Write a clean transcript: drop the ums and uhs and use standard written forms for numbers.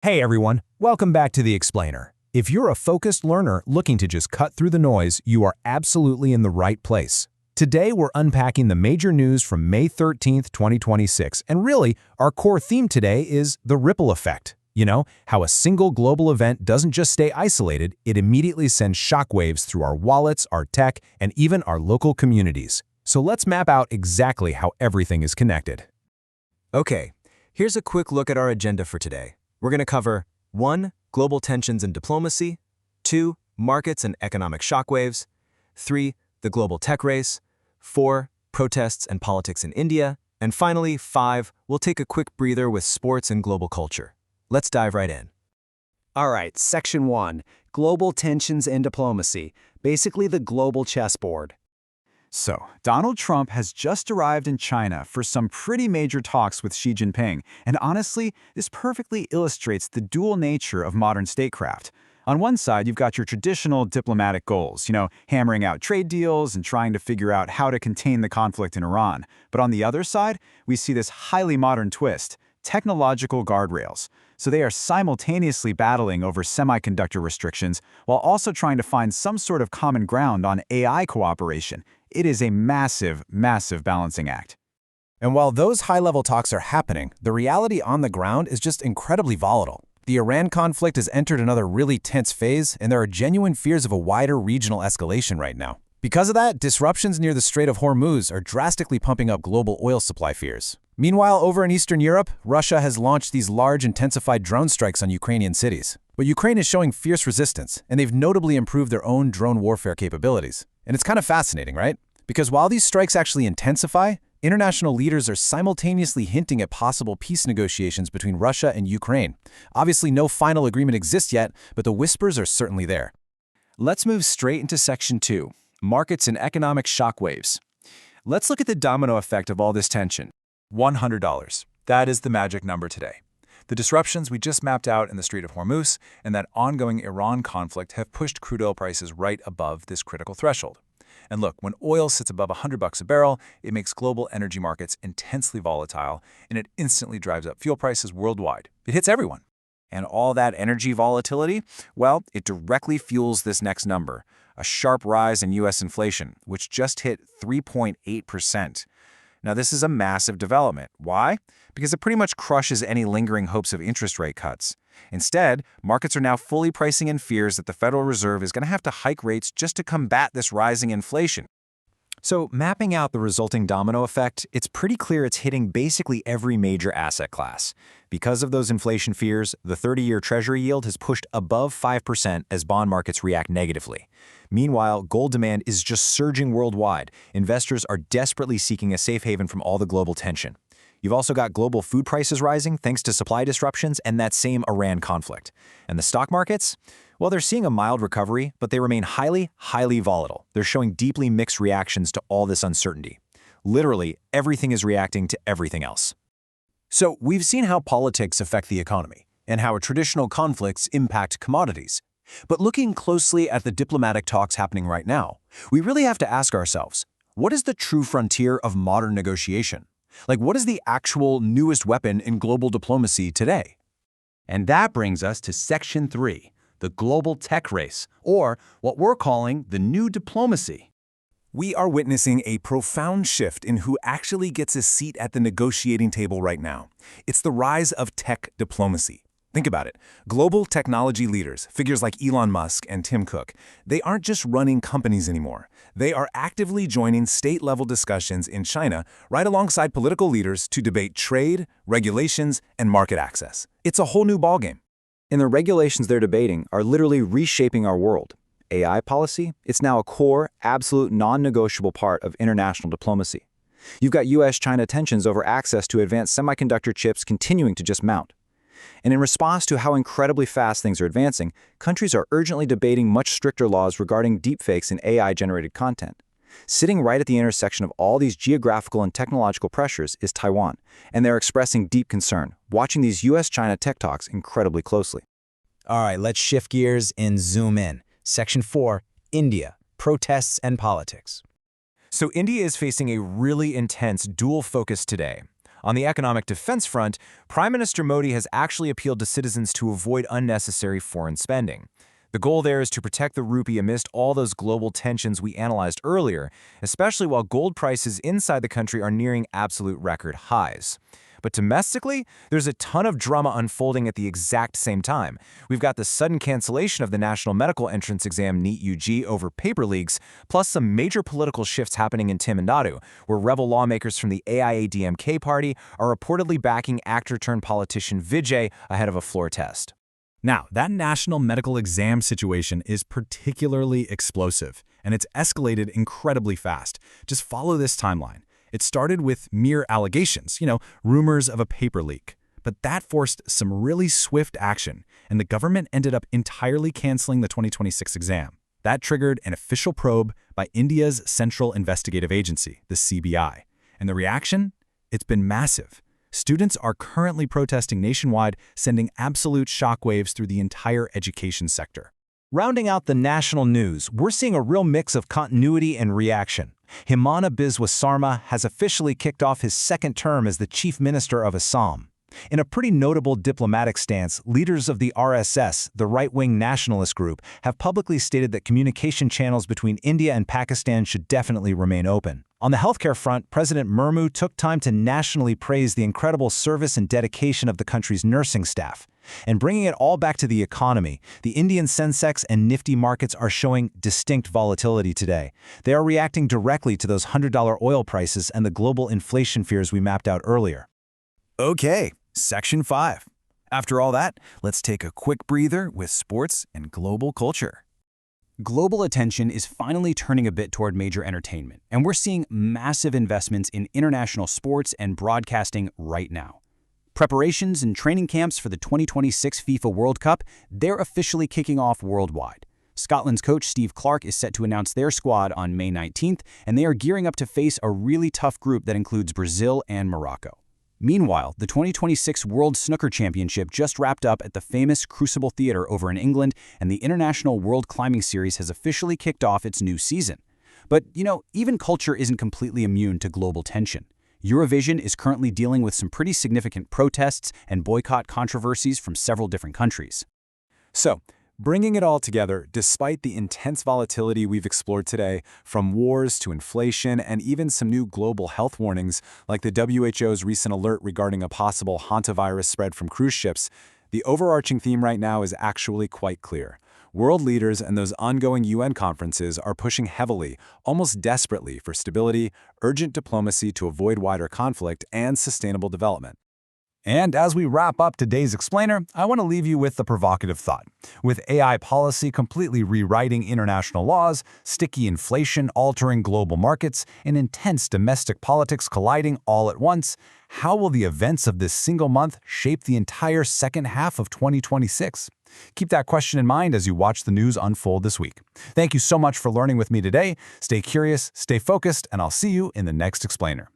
Hey everyone, welcome back to The Explainer. If you're a focused learner looking to just cut through the noise, you are absolutely in the right place. Today we're unpacking the major news from May 13th, 2026, and really, our core theme today is the ripple effect. You know, how a single global event doesn't just stay isolated, it immediately sends shockwaves through our wallets, our tech, and even our local communities. So let's map out exactly how everything is connected. Okay, here's a quick look at our agenda for today. We're going to cover 1. Global tensions and diplomacy, 2. Markets and economic shockwaves, 3. The global tech race, 4. Protests and politics in India, and finally, 5. We'll take a quick breather with sports and global culture. Let's dive right in. All right, Section 1, Global Tensions and Diplomacy, basically the global chessboard. So, Donald Trump has just arrived in China for some pretty major talks with Xi Jinping, and honestly, this perfectly illustrates the dual nature of modern statecraft. On one side, you've got your traditional diplomatic goals, hammering out trade deals and trying to figure out how to contain the conflict in Iran. But on the other side, we see this highly modern twist, technological guardrails. So they are simultaneously battling over semiconductor restrictions while also trying to find some sort of common ground on AI cooperation. It is a massive, massive balancing act. And while those high-level talks are happening, the reality on the ground is just incredibly volatile. The Iran conflict has entered another really tense phase, and there are genuine fears of a wider regional escalation right now. Because of that, disruptions near the Strait of Hormuz are drastically pumping up global oil supply fears. Meanwhile, over in Eastern Europe, Russia has launched these large intensified drone strikes on Ukrainian cities. But Ukraine is showing fierce resistance, and they've notably improved their own drone warfare capabilities. And it's kind of fascinating, right? Because while these strikes actually intensify, international leaders are simultaneously hinting at possible peace negotiations between Russia and Ukraine. Obviously, no final agreement exists yet, but the whispers are certainly there. Let's move straight into Section 2, Markets and Economic Shockwaves. Let's look at the domino effect of all this tension. $100. That is the magic number today. The disruptions we just mapped out in the Strait of Hormuz and that ongoing Iran conflict have pushed crude oil prices right above this critical threshold. And look, when oil sits above $100 a barrel, it makes global energy markets intensely volatile, and it instantly drives up fuel prices worldwide. It hits everyone. And all that energy volatility, well, it directly fuels this next number, a sharp rise in U.S. inflation, which just hit 3.8%. Now, this is a massive development. Why? Because it pretty much crushes any lingering hopes of interest rate cuts. Instead, markets are now fully pricing in fears that the Federal Reserve is going to have to hike rates just to combat this rising inflation. So, mapping out the resulting domino effect, it's pretty clear it's hitting basically every major asset class. Because of those inflation fears, the 30-year Treasury yield has pushed above 5% as bond markets react negatively. Meanwhile, gold demand is just surging worldwide. Investors are desperately seeking a safe haven from all the global tension. You've also got global food prices rising thanks to supply disruptions and that same Iran conflict. And the stock markets? Well, they're seeing a mild recovery, but they remain highly, highly volatile. They're showing deeply mixed reactions to all this uncertainty. Literally, everything is reacting to everything else. So we've seen how politics affect the economy and how traditional conflicts impact commodities. But looking closely at the diplomatic talks happening right now, we really have to ask ourselves, what is the true frontier of modern negotiation? Like, what is the actual newest weapon in global diplomacy today? And that brings us to Section 3, the global tech race, or what we're calling the new diplomacy. We are witnessing a profound shift in who actually gets a seat at the negotiating table right now. It's the rise of tech diplomacy. Think about it. Global technology leaders, figures like Elon Musk and Tim Cook, they aren't just running companies anymore. They are actively joining state-level discussions in China right alongside political leaders to debate trade, regulations, and market access. It's a whole new ballgame. And the regulations they're debating are literally reshaping our world. AI policy, it's now a core, absolute, non-negotiable part of international diplomacy. You've got US-China tensions over access to advanced semiconductor chips continuing to just mount. And in response to how incredibly fast things are advancing, countries are urgently debating much stricter laws regarding deepfakes and AI-generated content. Sitting right at the intersection of all these geographical and technological pressures is Taiwan, and they're expressing deep concern, watching these US-China tech talks incredibly closely. All right, let's shift gears and zoom in. Section 4, India, Protests and Politics. So India is facing a really intense dual focus today. On the economic defense front, Prime Minister Modi has actually appealed to citizens to avoid unnecessary foreign spending. The goal there is to protect the rupee amidst all those global tensions we analyzed earlier, especially while gold prices inside the country are nearing absolute record highs. But domestically, there's a ton of drama unfolding at the exact same time. We've got the sudden cancellation of the National Medical Entrance Exam NEET-UG over paper leaks, plus some major political shifts happening in Tamil Nadu, where rebel lawmakers from the AIADMK party are reportedly backing actor-turned-politician Vijay ahead of a floor test. Now, that national medical exam situation is particularly explosive, and it's escalated incredibly fast. Just follow this timeline. It started with mere allegations, rumors of a paper leak. But that forced some really swift action, and the government ended up entirely canceling the 2026 exam. That triggered an official probe by India's Central Investigative Agency, the CBI. And the reaction? It's been massive. Students are currently protesting nationwide, sending absolute shockwaves through the entire education sector. Rounding out the national news, we're seeing a real mix of continuity and reaction. Himanta Biswa Sarma has officially kicked off his second term as the Chief Minister of Assam. In a pretty notable diplomatic stance, leaders of the RSS, the right-wing nationalist group, have publicly stated that communication channels between India and Pakistan should definitely remain open. On the healthcare front, President Murmu took time to nationally praise the incredible service and dedication of the country's nursing staff. And bringing it all back to the economy, the Indian Sensex and Nifty markets are showing distinct volatility today. They are reacting directly to those $100 oil prices and the global inflation fears we mapped out earlier. Okay, Section 5. After all that, let's take a quick breather with sports and global culture. Global attention is finally turning a bit toward major entertainment, and we're seeing massive investments in international sports and broadcasting right now. Preparations and training camps for the 2026 FIFA World Cup, they're officially kicking off worldwide. Scotland's coach Steve Clarke is set to announce their squad on May 19th, and they are gearing up to face a really tough group that includes Brazil and Morocco. Meanwhile, the 2026 World Snooker Championship just wrapped up at the famous Crucible Theatre over in England, and the International World Climbing Series has officially kicked off its new season. But, even culture isn't completely immune to global tension. Eurovision is currently dealing with some pretty significant protests and boycott controversies from several different countries. So, bringing it all together, despite the intense volatility we've explored today, from wars to inflation and even some new global health warnings, like the WHO's recent alert regarding a possible hantavirus spread from cruise ships, the overarching theme right now is actually quite clear. World leaders and those ongoing UN conferences are pushing heavily, almost desperately, for stability, urgent diplomacy to avoid wider conflict, and sustainable development. And as we wrap up today's explainer, I want to leave you with a provocative thought. With AI policy completely rewriting international laws, sticky inflation altering global markets, and intense domestic politics colliding all at once, how will the events of this single month shape the entire second half of 2026? Keep that question in mind as you watch the news unfold this week. Thank you so much for learning with me today. Stay curious, stay focused, and I'll see you in the next explainer.